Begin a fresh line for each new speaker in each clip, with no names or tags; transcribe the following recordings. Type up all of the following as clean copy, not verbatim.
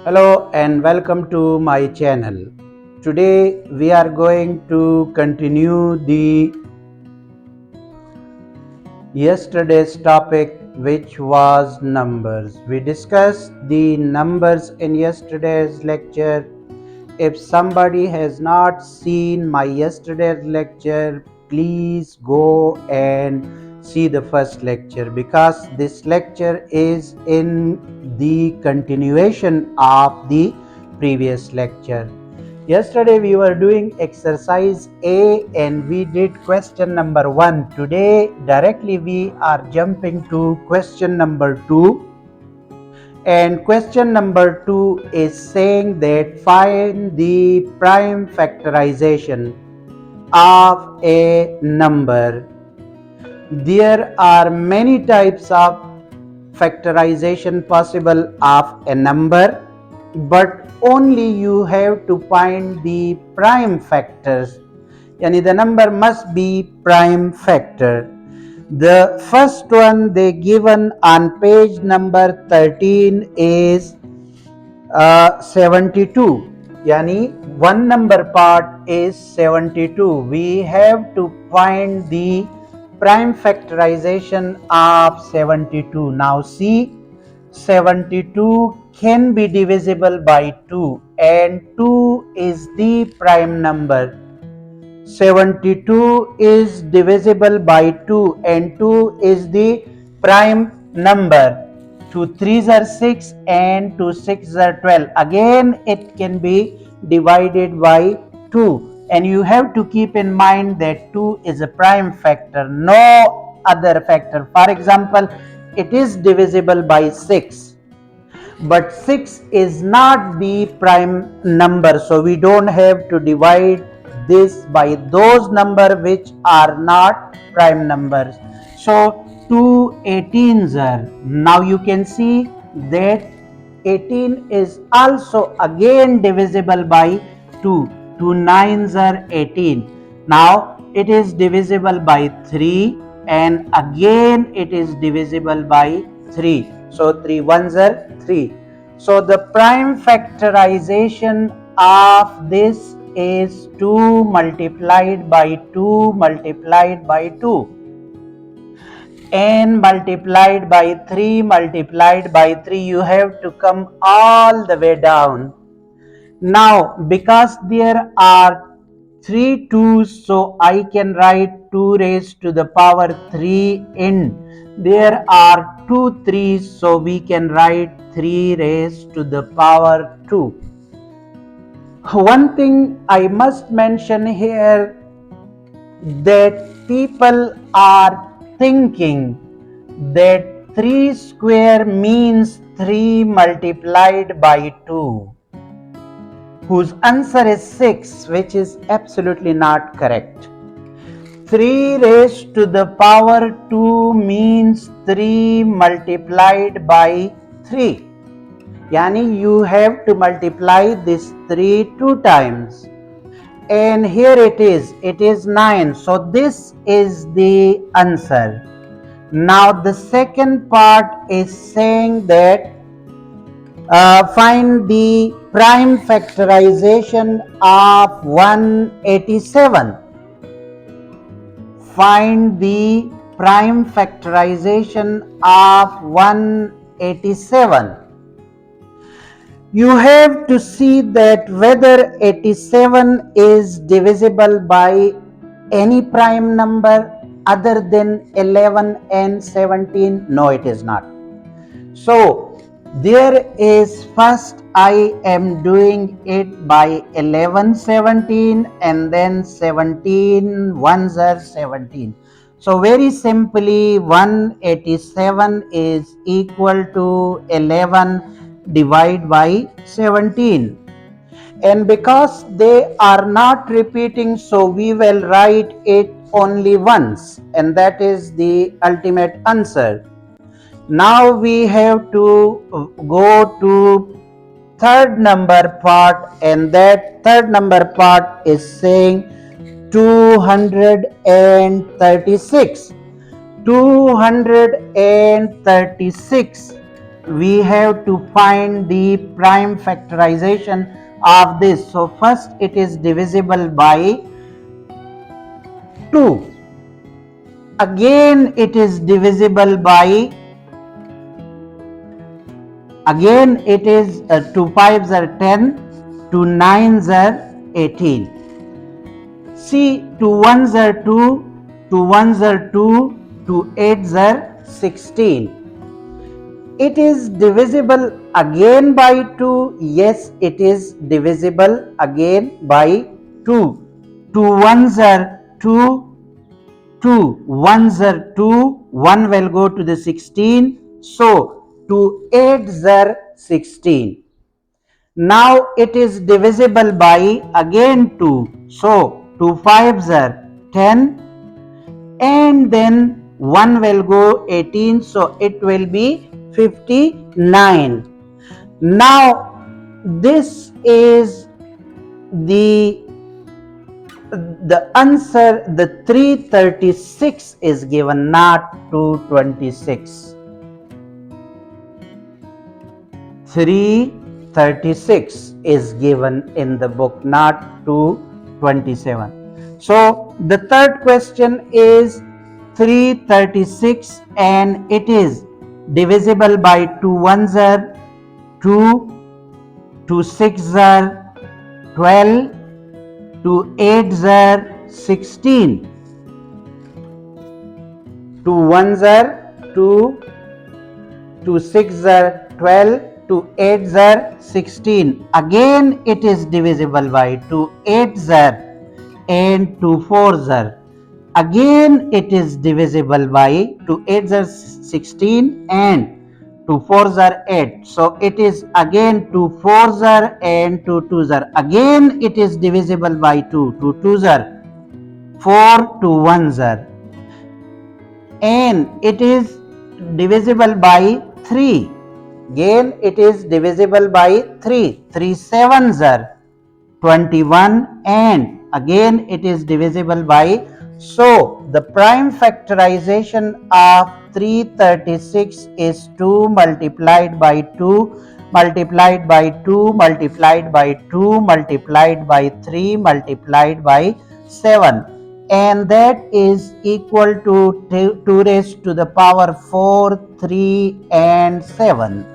Hello and welcome to my channel. Today we are going to continue the yesterday's topic, which was numbers. We discussed the numbers in yesterday's lecture. If somebody has not seen my yesterday's lecture, please go and see the first lecture, because this lecture is in the continuation of the previous lecture. Yesterday we were doing exercise A and we did question number 1. Today directly we are jumping to question number 2. And question number 2 is saying that find the prime factorization of a number. There are many types of factorization possible of a number, but only you have to find the prime factors. Yani the number must be prime factor. The first one they given on page number 13 is 72. Yani one number part is 72. We have to find the prime factorization of 72. Now see, 72 can be divisible by 2 and 2 is the prime number. 72 is divisible by 2 and 2 is the prime number. 2 3s are 6 and 2 6s are 12. Again it can be divided by 2, and you have to keep in mind that 2 is a prime factor, no other factor. For example, it is divisible by 6, but 6 is not the prime number, so we don't have to divide this by those numbers which are not prime numbers. So 2 18s are. Now you can see that 18 is also again divisible by 2. 2 9s are 18. Now it is divisible by 3 and again it is divisible by 3. So 3 1s are 3. So the prime factorization of this is 2 multiplied by 2 multiplied by 2, n multiplied by 3 multiplied by 3. You have to come all the way down. Now because there are 3 2's, so I can write 2 raised to the power 3 in. There are 2 3's, so we can write 3 raised to the power 2. One thing I must mention here, that people are thinking that 3 square means 3 multiplied by 2, whose answer is 6, which is absolutely not correct. 3 raised to the power 2 means 3 multiplied by 3. Yani you have to multiply this 3 2 times. And here it is 9. So this is the answer. Now the second part is saying that find the prime factorization of 187. Find the prime factorization of 187. You have to see that whether 87 is divisible by any prime number other than 11 and 17. No, it is not. So there is, first I am doing it by 11 17 and then 17 ones are 17. So very simply 187 is equal to 11 divided by 17. And because they are not repeating, so we will write it only once, and that is the ultimate answer. Now we have to go to third number part, and that third number part is saying 236. 236. we have to find the prime factorization of this. So first it is divisible by 2. Again it is divisible by, again it is 2 5s are 10, 2 9s are 18. See, 2 1s are 2, 2 1s are 2, 2 8s are 16. It is divisible again by 2. Yes, it is divisible again by 2. 2 1s are 2, 2 1s are 2, 1 will go to the 16. So 2 8s are 16. Now it is divisible by again 2. So 2 5s are 10, and then 1 will go 18, so it will be 59. Now this is the answer. The 336 is given, not 226. 336 is given in the book, not 227. So the third question is 336, and it is divisible by 2 1s are 2, 2 6s are 12, 2 8s are 16. 2 1s are 2, 2 6s are 12, 2 8s are 16. Again it is divisible by 2 8s are and 2 4s are. Again it is divisible by 2 8s are 16 and 2 4s are 8. So it is again 2 4s are and 2 2s are. Again it is divisible by 2, 2 2s are, 4 2 1s are, and it is divisible by 3. Again it is divisible by 3, 3 7s are 21, and again it is divisible by. So the prime factorization of 336 is 2 multiplied by 2 multiplied by 2 multiplied by 2 multiplied by 3 multiplied by 7, and that is equal to 2 raised to the power 4, 3 and 7.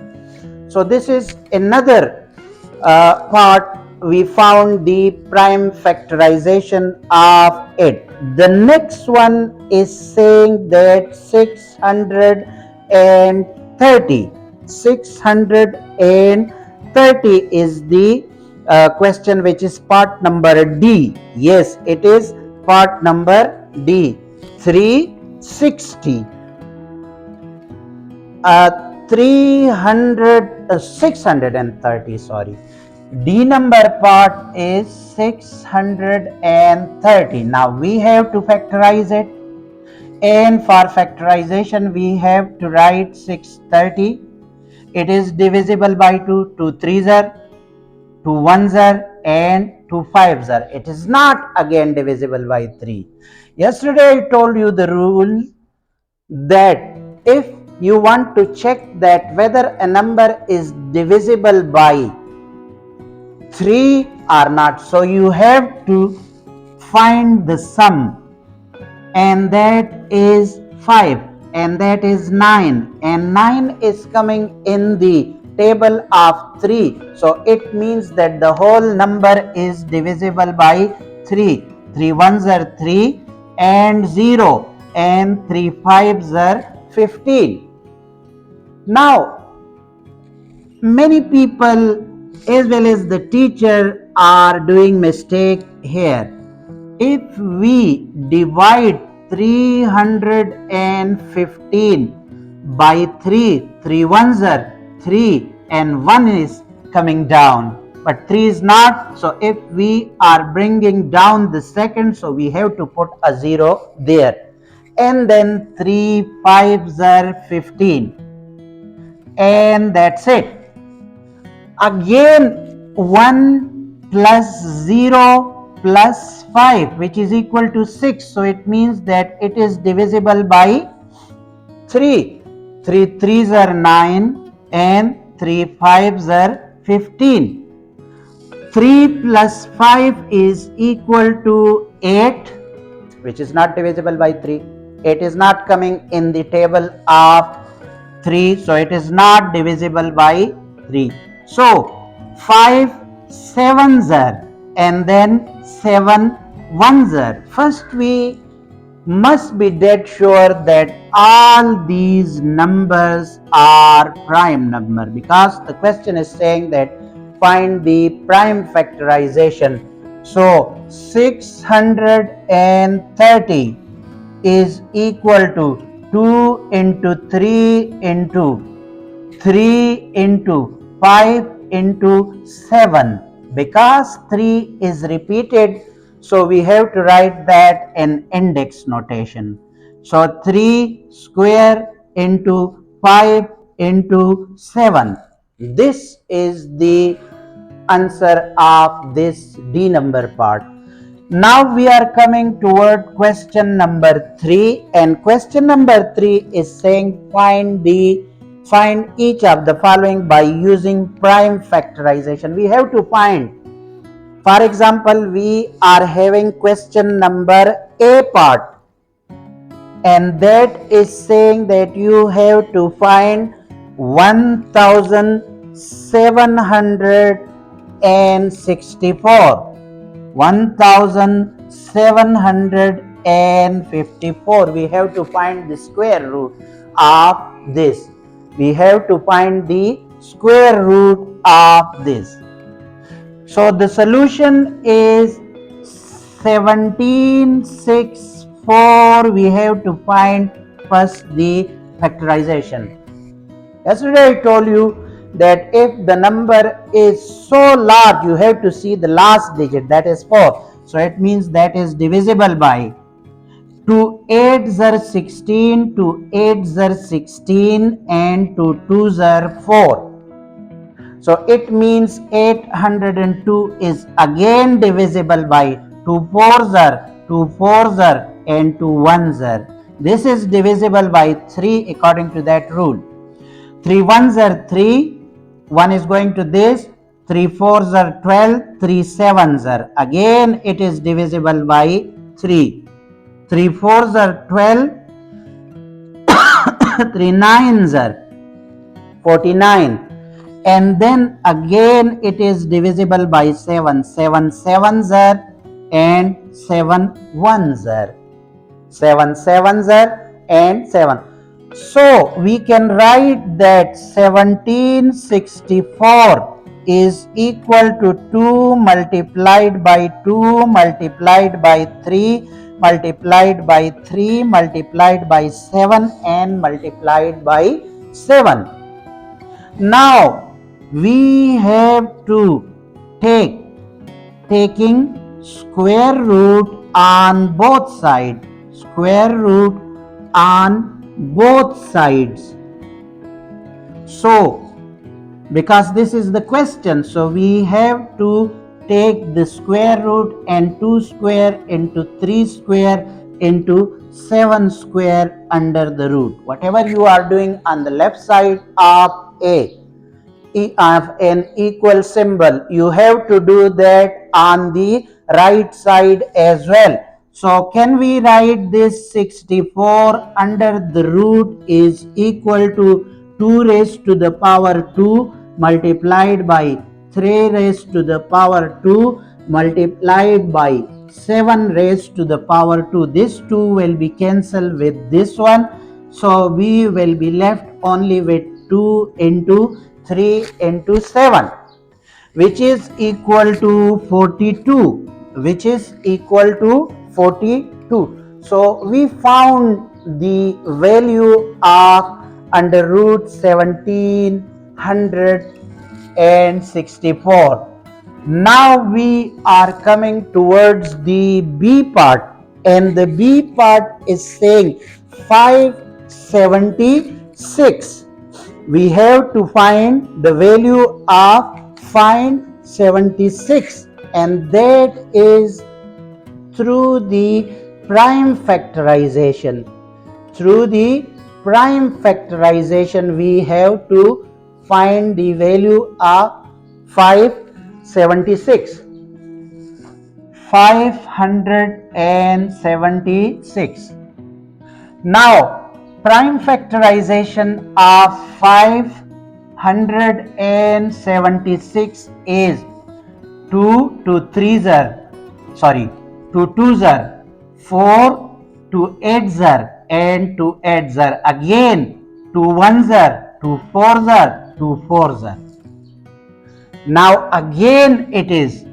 So this is another part. We found the prime factorization of it. The next one is saying that 630 is the question, which is part number D. Yes, it is part number D. 360, 630, sorry. D number part is 630. Now we have to factorize it, and for factorization we have to write 630. It is divisible by 2, 2 3s are, 2 1s are and 2 5s are. It is not again divisible by 3. Yesterday I told you the rule that if you want to check that whether a number is divisible by 3 or not, so you have to find the sum, and that is 5, and that is 9, and 9 is coming in the table of 3, so it means that the whole number is divisible by 3. 3 1s are 3 and 0, and 3 5s are 15. Now many people as well as the teacher are doing mistake here. If we divide 315 by 3, 3 1s are 3 and 1 is coming down, but 3 is not. So if we are bringing down the second, so we have to put a 0 there, and then 3 5s are 15, and that's it. Again 1 plus 0 plus 5, which is equal to 6. So it means that it is divisible by 3. 3 3s are 9, and 3 5s are 15. 3 plus 5 is equal to 8, which is not divisible by 3. 8 is not coming in the table of 3, so it is not divisible by 3. So 5 sevens are and then 7 ones are. First we must be dead sure that all these numbers are prime number, because the question is saying that find the prime factorization. So 630 is equal to 2 into 3 into 3 into 5 into 7. Because 3 is repeated, so we have to write that in index notation. So 3 square into 5 into 7. This is the answer of this D number part. Now we are coming toward question number 3, and question number 3 is saying find each of the following by using prime factorization. We have to find, for example, we are having question number A part, and that is saying that you have to find 1764. 1754. We have to find the square root of this. We have to find the square root of this. So the solution is 1764. We have to find first the factorization. Yesterday I told you that if the number is so large, you have to see the last digit, that is 4. So it means that is divisible by 2 8s are 16, 2 8s are 16, and 2 2s are 4. So it means 802 is again divisible by 2 4s are 2 4s are and 2 1s are. This is divisible by 3 according to that rule. 3 ones are 3, 1 is going to this, 3 fours are 12, 3 sevens are. Again it is divisible by 3. 3 fours are 12, 3 nines are 49. And then again it is divisible by 7. 7 sevens are and 7 ones are. 7 sevens are and 7. So we can write that 1764 is equal to 2 multiplied by 2 multiplied by 3 multiplied by 3 multiplied by 7 and multiplied by 7. Now we have to taking square root on both sides. Square root on both sides. So because this is the question, so we have to take the square root and 2 square into 3 square into 7 square under the root. Whatever you are doing on the left side of A of an equal symbol, you have to do that on the right side as well. So can we write this 64 under the root is equal to 2 raised to the power 2 multiplied by 3 raised to the power 2 multiplied by 7 raised to the power 2. This 2 will be cancelled with this one. So we will be left only with 2 into 3 into 7, which is equal to 42, which is equal to 42. So we found the value of under root 1764. Now we are coming towards the B part, and the B part is saying 576. We have to find the value of 576, and that is through the prime factorization. Through the prime factorization we have to find the value of 576. 576. Now, prime factorization of 576 is 2 to 3s are, sorry, 2 2s are 4, 2 8s are, and 2 8s are again, 2 1s are, 2 4s are, 2 4s are. Now again it is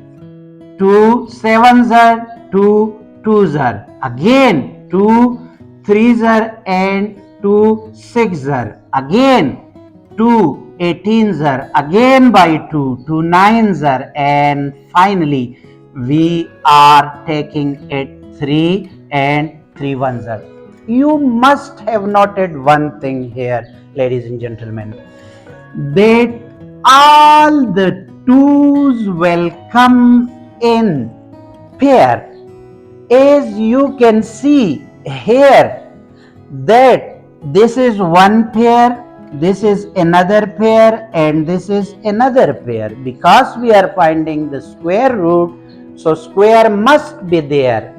2 7s are, 2 2s are, again 2 3s are, and 2 6s are, again 2 18s are, again by 2 2 9s are, and finally we are taking it 3 and 3 1s are. You must have noted one thing here, ladies and gentlemen, that all the 2's will come in pair. As you can see here, that this is one pair, this is another pair, and this is another pair. Because we are finding the square root, so square must be there.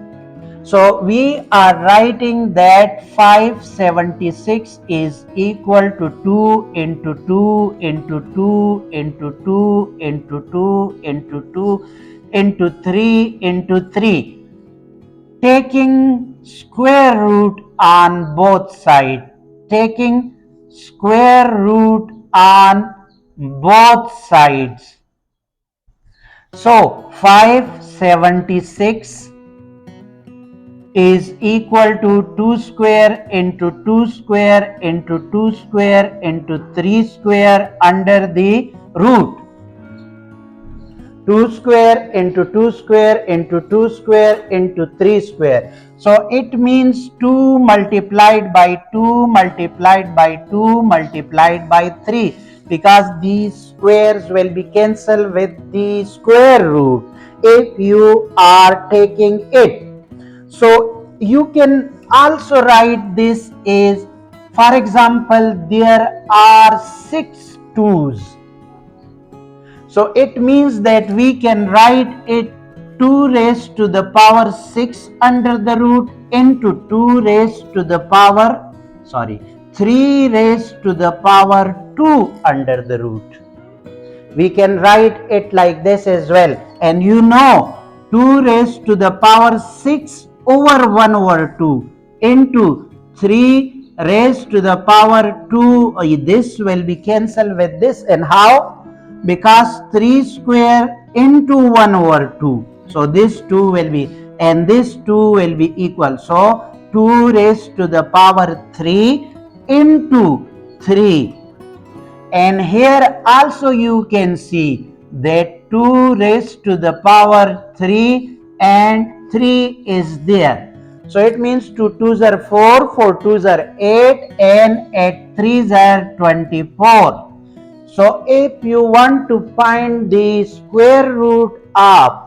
So we are writing that 576 is equal to 2 into 2 into 2 into 2 into 2 into 2 into 3 into 3. Taking square root on both sides. Taking square root on both sides. So 576 is equal to 2 square into 2 square into 2 square into 3 square under the root. 2 square into 2 square into 2 square into 3 square. So it means 2 multiplied by 2 multiplied by 2 multiplied by 3, because these squares will be cancelled with the square root if you are taking it. So you can also write this as, for example, there are 6 2's. So it means that we can write it 2 raised to the power 6 under the root into 2 raised to the power, 3 raised to the power 2 under the root. We can write it like this as well. And you know, 2 raised to the power 6 over 1 over 2 into 3 raised to the power 2. This will be cancelled with this. And how? Because 3 square into 1 over 2. So this 2 will be, and this 2 will be equal. So 2 raised to the power 3 into 3. And here also you can see that 2 raised to the power 3 and 3 is there. So it means 2 2's are 4, 4 2's are 8, and 8 3's are 24. So if you want to find the square root of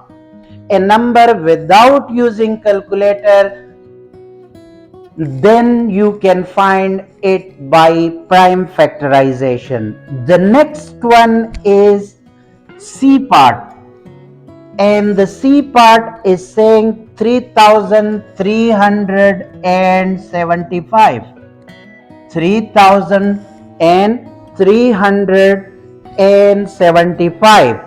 a number without using calculator, then you can find it by prime factorization. The next one is C part, and the C part is saying 3375. 3375.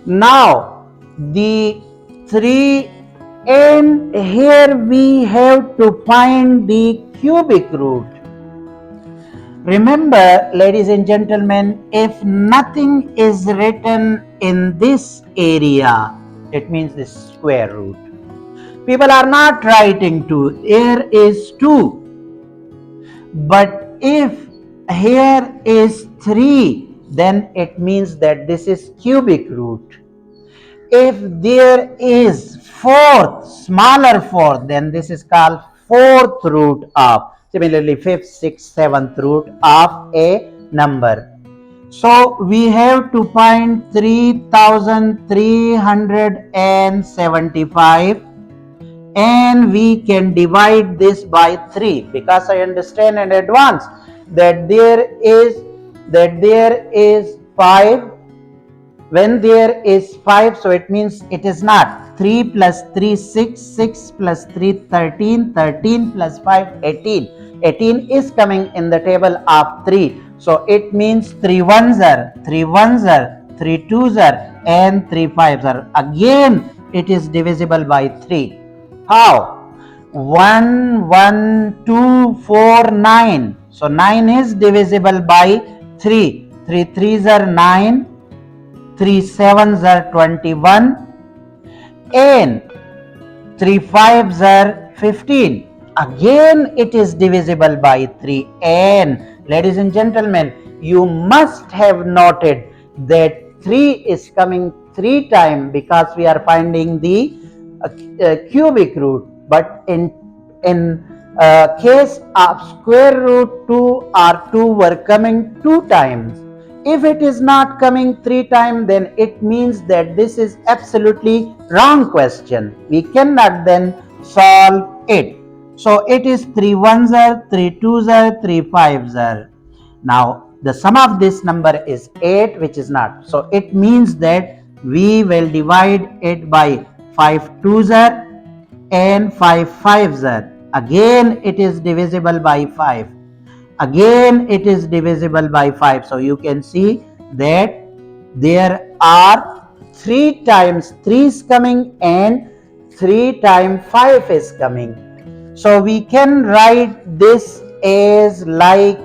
Now the 3, and here we have to find the cubic root. Remember, ladies and gentlemen, if nothing is written in this area, it means the square root. People are not writing 2. Here is 2. But if here is 3, then it means that this is cubic root. If there is fourth, smaller fourth, then this is called fourth root of. Similarly, fifth, sixth, seventh root of a number. So we have to find 3375, and we can divide this by 3, because I understand in advance that there is that there is 5. When there is 5, so it means it is not 3 plus 3 6, 6 plus 3 13, 13 plus 5 18. 18 is coming in the table of 3, so it means 3 ones are 3 ones are 3 twos are and 3 fives are. Again it is divisible by 3. How? 1 1 2 4 9, so 9 is divisible by 3. 3 threes are 9, 3 sevens are 21, and 3 fives are 15. Again it is divisible by 3. And ladies and gentlemen, you must have noted that 3 is coming 3 times because we are finding the cubic root. But in case of square root 2 or 2 were coming 2 times. If it is not coming 3 times, then it means that this is absolutely wrong question. We cannot then solve it. So it is 3 ones are, 3 twos are, 3 fives are. Now the sum of this number is 8, which is not. So it means that we will divide it by 5 twos are and 5 fives are. Again it is divisible by 5. Again it is divisible by 5. So you can see that there are 3 times 3 is coming and 3 times 5 is coming. So we can write this as like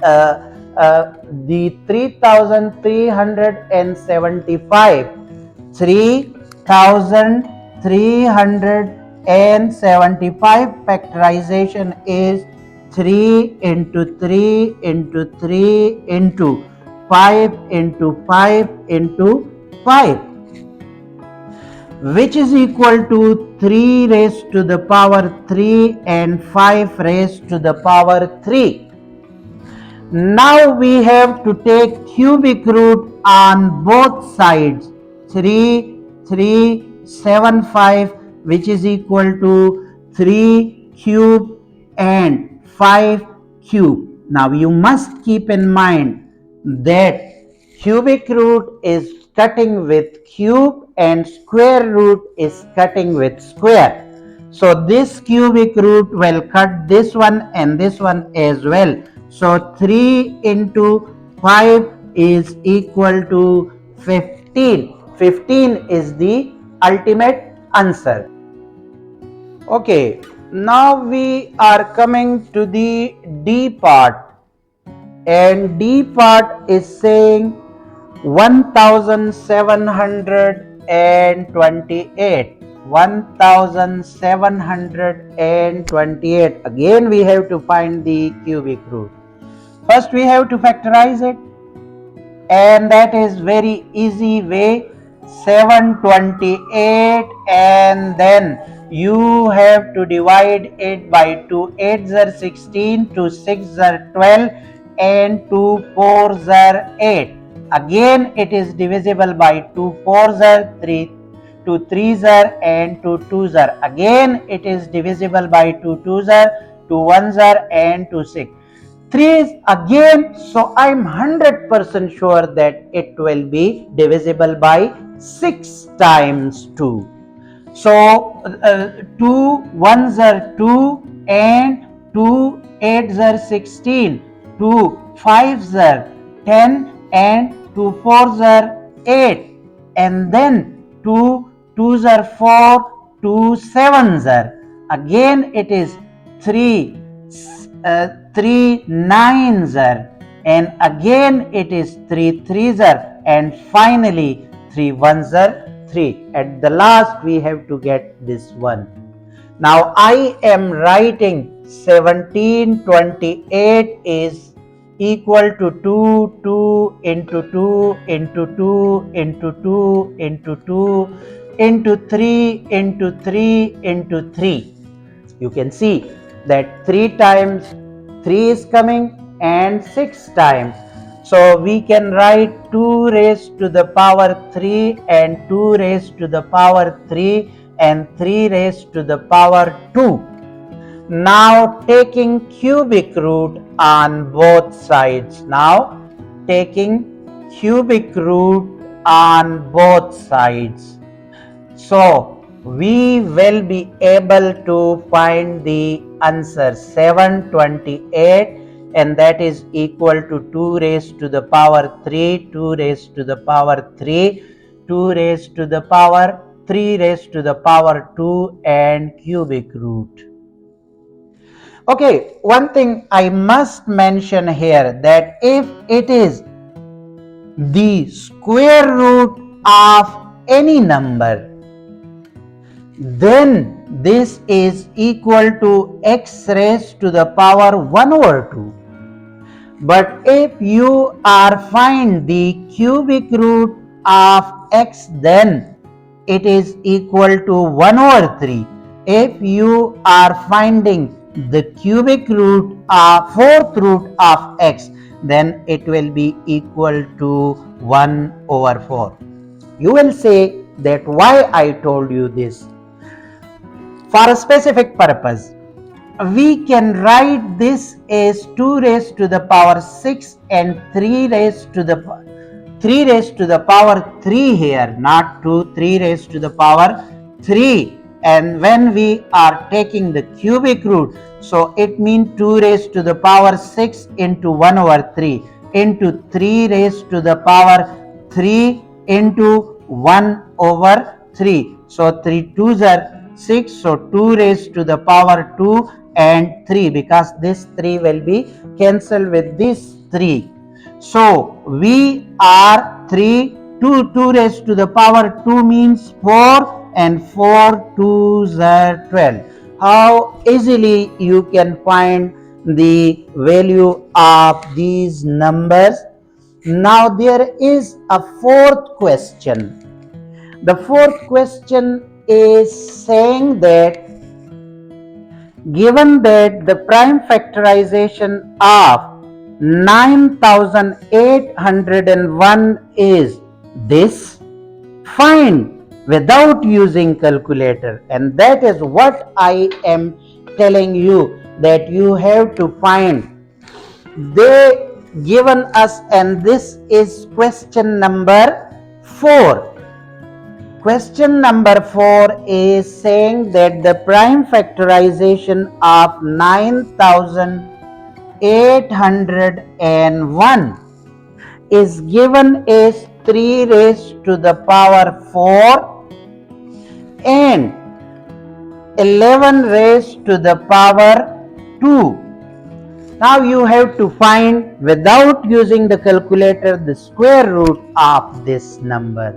the 3375. 3375 factorization is 3 into 3 into 3 into 5 into 5 into 5, which is equal to 3 raised to the power 3 and 5 raised to the power 3. Now we have to take cubic root on both sides. 3375, which is equal to 3 cube and 5 cube. Now you must keep in mind that cubic root is cutting with cube and square root is cutting with square. So this cubic root will cut this one and this one as well. So 3 into 5 is equal to 15. 15 is the ultimate answer. Okay, now we are coming to the D part. And D part is saying 1728. 1728. Again we have to find the cubic root. First we have to factorize it, and that is very easy way. 728, and then you have to divide it by 2 8s are 16, 2 6s are 12, and 2 4s are 8. Again it is divisible by 2 4s are 3, 2 3s are, and 2 2s are. Again it is divisible by 2 2s are, 2 1s are, and 2 6. 3 is again, so I'm 100% sure that it will be divisible by 6 times 2. So 2 ones are 2 and 2 8s are 16, 2 5s are 10 and 2 4s are 8, and then 2 2s are 4, 2 7s are. Again it is 3 3 9s are, and again it is 3 3s are, and finally 3 1s are 3. At the last we have to get this one. Now I am writing 1728 is equal to 2 2 into 2 into 2 into 2 into 2 into 3 into 3 into 3. You can see that 3 times 3 is coming and 6 times. So we can write 2 raised to the power 3 and 2 raised to the power 3 and 3 raised to the power 2. Now taking cubic root on both sides. Now taking cubic root on both sides. So we will be able to find the answer 728, and that is equal to 2 raised to the power 3, 2 raised to the power 3, 2 raised to the power 3 raised to the power 2 and cubic root. Okay, one thing I must mention here, that if it is the square root of any number, then this is equal to x raised to the power 1 over 2. But if you are find the cubic root of x, then it is equal to 1 over 3. If you are finding the cubic root of fourth root of x, then it will be equal to 1 over 4. You will say that why I told you this. For a specific purpose, we can write this as 2 raised to the power 6 and 3 raised to the 3 raised to the power 3 here, not 2, 3 raised to the power 3. And when we are taking the cubic root, so it means 2 raised to the power 6 into 1 over 3 into 3 raised to the power 3 into 1 over 3. So 3 2s are 6, so 2 raised to the power 2 and 3, because this 3 will be cancelled with this 3. So we are 3, 2 raised to the power 2 means 4, and 4 2s are 12. How easily you can find the value of these numbers. Now there is a fourth question. The fourth question is saying that given that the prime factorization of 9801 is this, find without using calculator. And that is what I am telling you, that you have to find. They given us, and this is question number 4. Question number 4 is saying that the prime factorization of 9801 is given as 3 raised to the power 4 and 11 raised to the power 2. Now you have to find, without using the calculator, the square root of this number.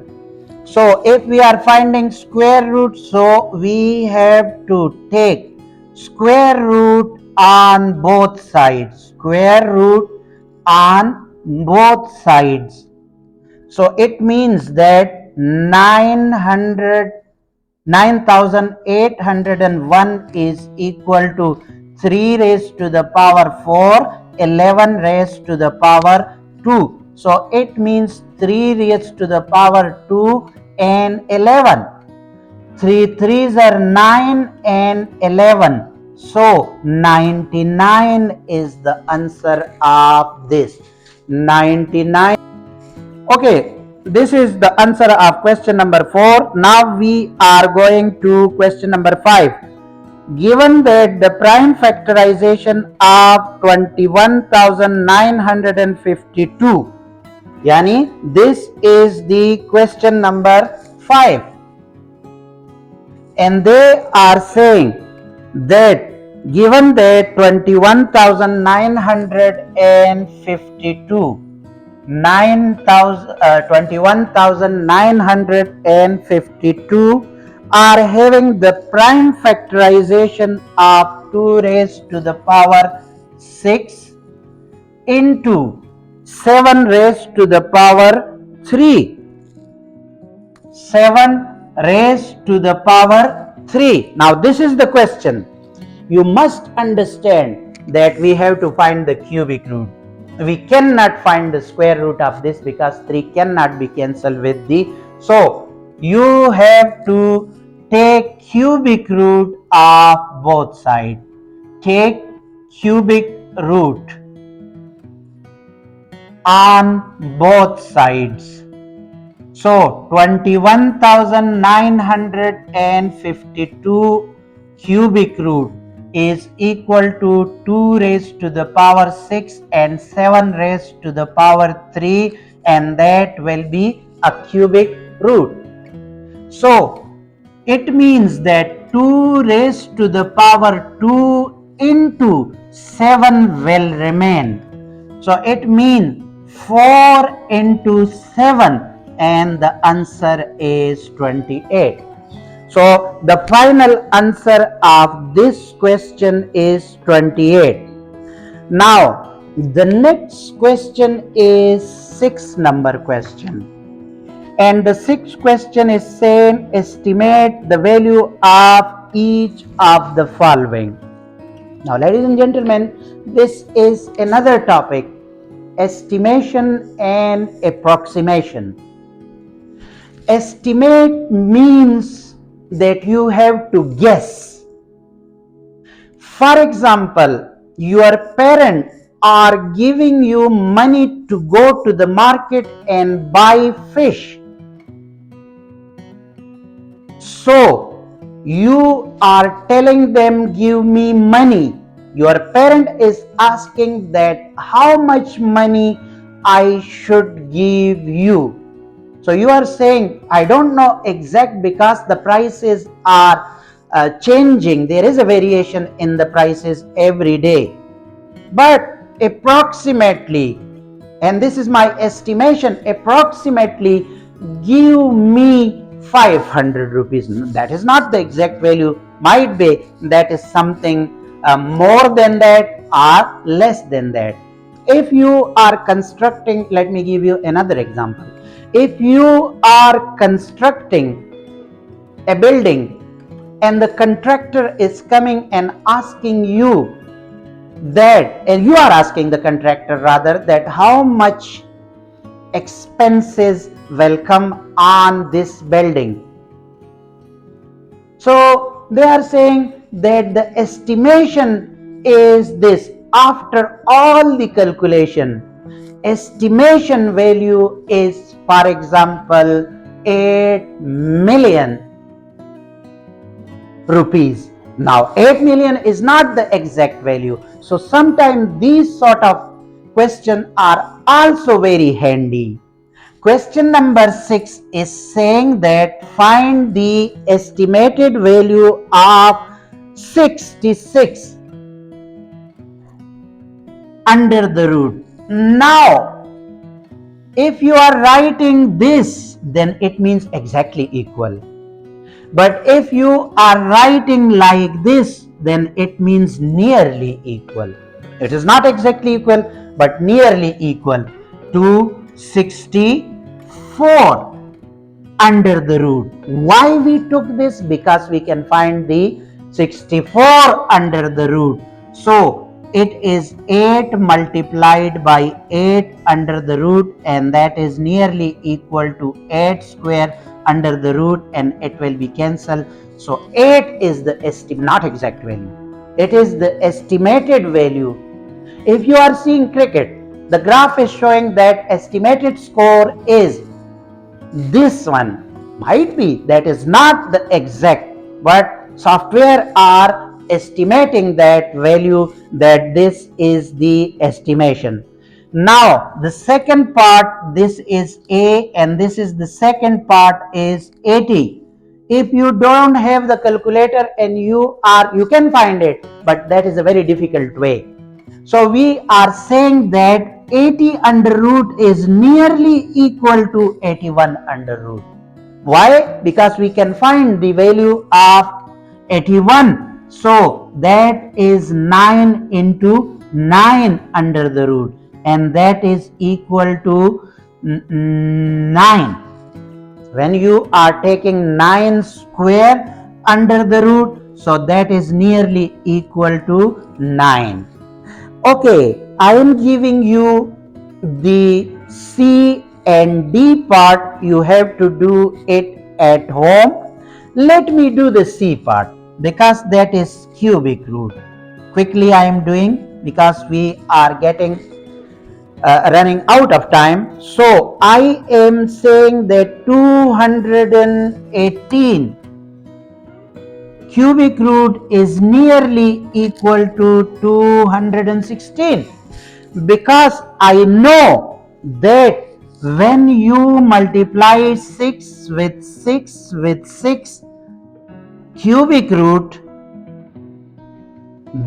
So if we are finding square root, so we have to take square root on both sides. Square root on both sides. So it means that 9801 is equal to 3 raised to the power 4, 11 raised to the power 2. So it means 3 raised to the power 2 and 11. 3 3s are 9 and 11. So 99 is the answer of this. 99. Okay, this is the answer of question number 4. Now we are going to question number 5. Given that the prime factorization of 21,952, yani this is the question number 5, and they are saying that given that 21,952 21,952 are having the prime factorization of 2 raised to the power 6 into 7 raised to the power 3. 7 raised to the power 3. Now this is the question. You must understand that we have to find the cubic root. We cannot find the square root of this because 3 cannot be cancelled with the. So you have to take cubic root of both sides. Take cubic root. on both sides. So 21,952 cubic root is equal to 2 raised to the power 6 and 7 raised to the power 3, and that will be a cubic root. So it means that 2 raised to the power 2 into 7 will remain. So it means 4 into 7, and the answer is 28. So the final answer of this question is 28. Now the next question is 6 number question. And the sixth question is saying estimate the value of each of the following. Now, ladies and gentlemen, this is another topic, estimation and approximation. Estimate means that you have to guess. For example, your parents are giving you money to go to the market and buy fish. So you are telling them, give me money. Your parent is asking that how much money I should give you. So you are saying, I don't know exact because the prices are changing. There is a variation in the prices every day. But approximately, and this is my estimation, approximately give me 500 rupees. That is not the exact value, might be that is something more than that or less than that. If you are constructing, let me give you another example. If you are constructing a building and the contractor is coming and asking you that, and you are asking the contractor rather, that how much expenses will come on this building. So they are saying that the estimation is this. After all the calculation, estimation value is, for example, 8 million rupees. Now 8 million is not the exact value. So sometimes these sort of questions are also very handy. Question number 6 is saying that find the estimated value of 66 under the root. Now, if you are writing this, then it means exactly equal. But if you are writing like this, then it means nearly equal. It is not exactly equal, but nearly equal to 64 under the root. Why we took this? Because we can find the 64 under the root. So it is 8 multiplied by 8 under the root, and that is nearly equal to 8 square under the root, and it will be cancelled. So 8 is the not exact value. It is the estimated value. If you are seeing cricket, the graph is showing that estimated score is this one. Might be that is not the exact, but software are estimating that value, that this is the estimation. Now the second part, this is A and this is the second part is 80. If you don't have the calculator and you can find it, but that is a very difficult way. So we are saying that 80 under root is nearly equal to 81 under root. Why? Because we can find the value of 81. So that is 9 into 9 under the root, and that is equal to 9. When you are taking 9 square under the root, so that is nearly equal to 9. Okay, I am giving you the C and D part. You have to do it at home. Let me do the C part because that is cubic root. Quickly I am doing because we are getting running out of time. So I am saying that 218 cubic root is nearly equal to 216, because I know that when you multiply 6 with 6 with 6 cubic root,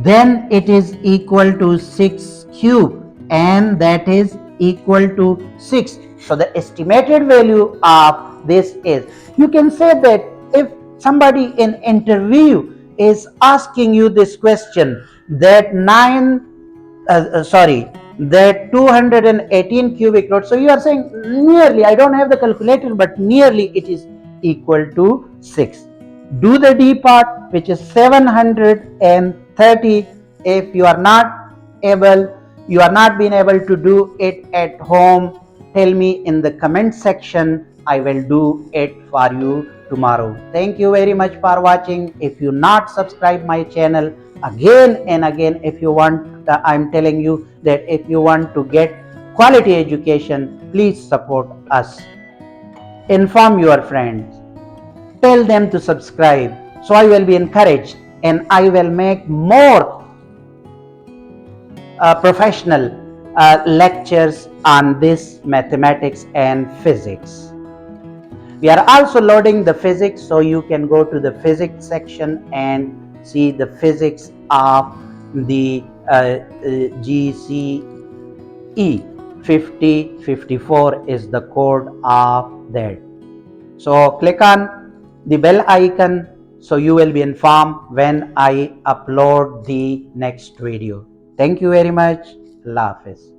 then it is equal to 6 cube, and that is equal to 6. So the estimated value of this is, you can say that if somebody in interview is asking you this question, that that 218 cubic root, so you are saying nearly, I don't have the calculator, but nearly it is equal to 6. Do the D part, which is 730. If you are not able, you are not being able to do it at home, tell me in the comment section. I will do it for you tomorrow. Thank you very much for watching. If you not subscribe my channel, again and again, if you want, I'm telling you that if you want to get quality education, please support us. Inform your friends, tell them to subscribe, so I will be encouraged and I will make more professional lectures on this mathematics and physics. We are also loading the physics, so you can go to the physics section and see the physics of the GCE 5054 is the code of that. So click on the bell icon so you will be informed when I upload the next video. Thank you very much. Allah Hafiz.